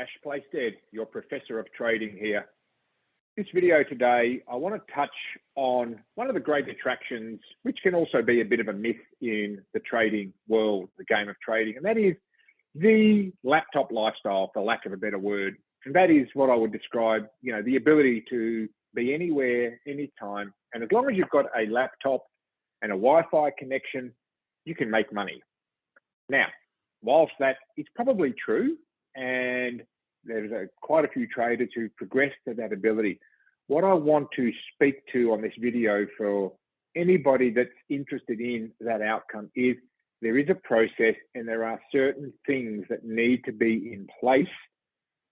Ash Playstead, your professor of trading here. This video today, I want to touch on one of the great attractions, which can also be a bit of a myth in the trading world, the game of trading, and that is the laptop lifestyle, for lack of a better word. And that is what I would describe, the ability to be anywhere, anytime. And as long as you've got a laptop and a Wi-Fi connection, you can make money. Now, whilst that is probably true, and there's quite a few traders who progress to that ability, what I want to speak to on this video for anybody that's interested in that outcome is there is a process and there are certain things that need to be in place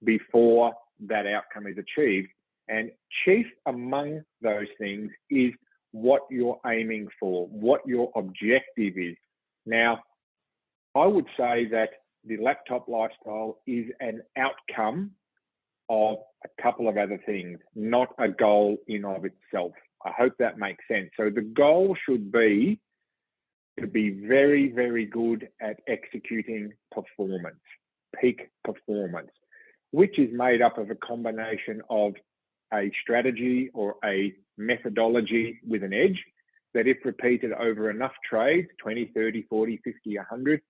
before that outcome is achieved. And chief among those things is what you're aiming for, what your objective is. Now, I would say that the laptop lifestyle is an outcome of a couple of other things, not a goal in of itself. I hope that makes sense. So the goal should be to be very, very good at executing performance, peak performance, which is made up of a combination of a strategy or a methodology with an edge that, if repeated over enough trades, 20, 30, 40, 50, 100,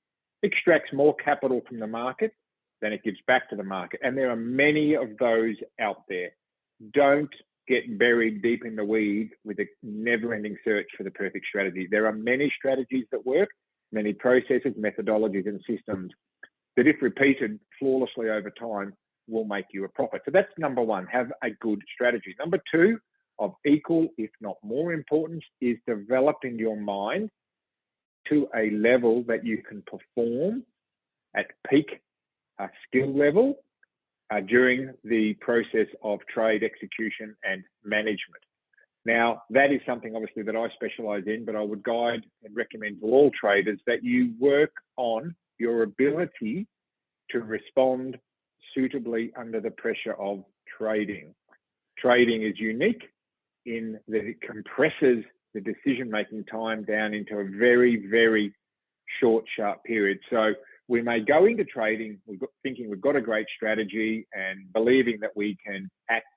extracts more capital from the market than it gives back to the market. And there are many of those out there. Don't get buried deep in the weeds with a never-ending search for the perfect strategy. There are many strategies that work, many processes, methodologies, and systems that, if repeated flawlessly over time, will make you a profit. So that's number one, have a good strategy. Number two, of equal, if not more importance, is developing your mind to a level that you can perform at peak skill level during the process of trade execution and management. Now, that is something obviously that I specialize in, but I would guide and recommend to all traders that you work on your ability to respond suitably under the pressure of trading. Trading is unique in that it compresses the decision-making time down into a very, very short, sharp period. So we may go into trading thinking we've got a great strategy and believing that we can act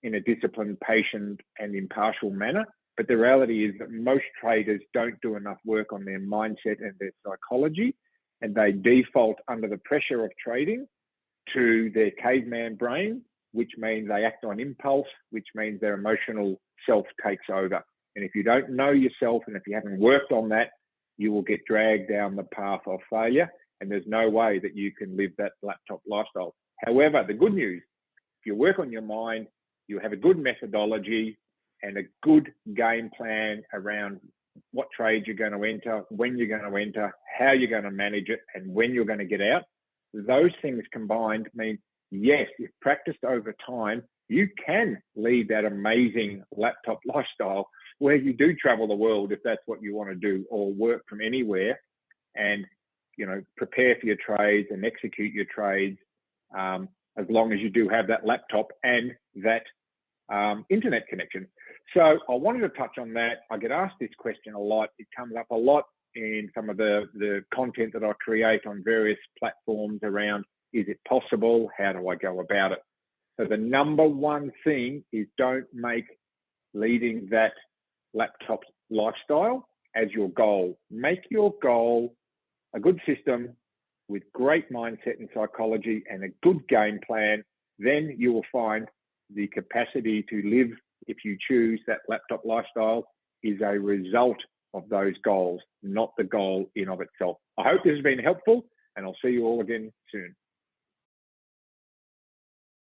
in a disciplined, patient, and impartial manner. But the reality is that most traders don't do enough work on their mindset and their psychology, and they default under the pressure of trading to their caveman brain, which means they act on impulse, which means their emotional self takes over. And if you don't know yourself and if you haven't worked on that, you will get dragged down the path of failure, and there's no way that you can live that laptop lifestyle. However, the good news, if you work on your mind, you have a good methodology and a good game plan around what trades you're going to enter, when you're going to enter, how you're going to manage it, and when you're going to get out. Those things combined mean, yes, if practiced over time, you can lead that amazing laptop lifestyle where you do travel the world if that's what you want to do, or work from anywhere and, prepare for your trades and execute your trades, as long as you do have that laptop and that internet connection. So I wanted to touch on that. I get asked this question a lot. It comes up a lot in some of the content that I create on various platforms around, is it possible? How do I go about it? So the number one thing is, don't make leading that laptop lifestyle as your goal. Make your goal a good system with great mindset and psychology and a good game plan. Then you will find the capacity to live, if you choose that laptop lifestyle, is a result of those goals, not the goal in of itself. I hope this has been helpful, and I'll see you all again soon.